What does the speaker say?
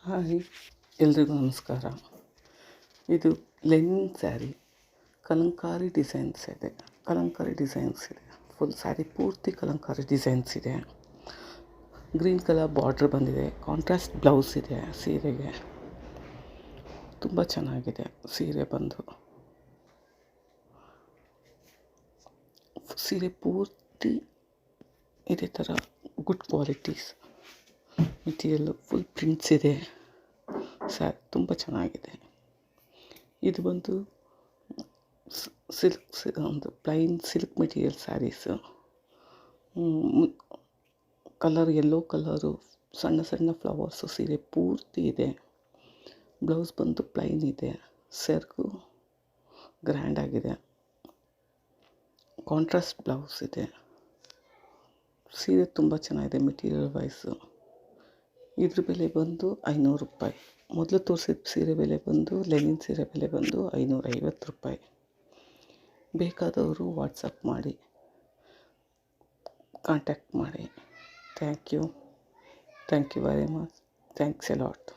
Hi, ಎಲ್ರಿಗೂ ನಮಸ್ಕಾರ. ಇದು ಲೆನಿನ್ ಸ್ಯಾರಿ, ಕಲಂಕಾರಿ ಡಿಸೈನ್ಸ್ ಇದೆ. ಫುಲ್ ಸ್ಯಾರಿ ಪೂರ್ತಿ ಕಲಂಕಾರಿ ಡಿಸೈನ್ಸ್ ಇದೆ. ಗ್ರೀನ್ ಕಲರ್ ಬಾರ್ಡ್ರ್ ಬಂದಿದೆ. ಕಾಂಟ್ರಾಸ್ಟ್ ಬ್ಲೌಸ್ ಇದೆ ಸೀರೆಗೆ. ತುಂಬ ಚೆನ್ನಾಗಿದೆ ಸೀರೆ ಬಂದು. ಸೀರೆ ಪೂರ್ತಿ ಇದೇ ಥರ good qualities material, full prints ಇದೆ. ಸ್ಯಾರಿ ತುಂಬ ಚೆನ್ನಾಗಿದೆ. ಇದು ಬಂದು ಒಂದು plain silk material saris. Colour yellow colour, ಸಣ್ಣ ಸಣ್ಣ ಫ್ಲವರ್ಸು ಸೀರೆ ಪೂರ್ತಿ ಇದೆ. ಬ್ಲೌಸ್ ಬಂದು ಪ್ಲೈನ್ ಇದೆ. ಸೆರ್ಗು ಗ್ರ್ಯಾಂಡಾಗಿದೆ. ಕಾಂಟ್ರಾಸ್ಟ್ ಬ್ಲೌಸ್ ಇದೆ. ಸೀರೆ ತುಂಬ ಚೆನ್ನಾಗಿದೆ ಮೆಟೀರಿಯಲ್ ವೈಸು. ಇದ್ರ ಬೆಲೆ ಬಂದು 500 ರೂಪಾಯಿ. ಮೊದಲು ತೋರಿಸಿದ ಸೀರೆ ಬೆಲೆ ಬಂದು, ಲೆನಿನ್ ಸೀರೆ ಬೆಲೆ ಬಂದು 550 ರೂಪಾಯಿ. ಬೇಕಾದವರು ವಾಟ್ಸಪ್ ಮಾಡಿ, ಕಾಂಟ್ಯಾಕ್ಟ್ ಮಾಡಿ. Thank you very much. Thanks a lot.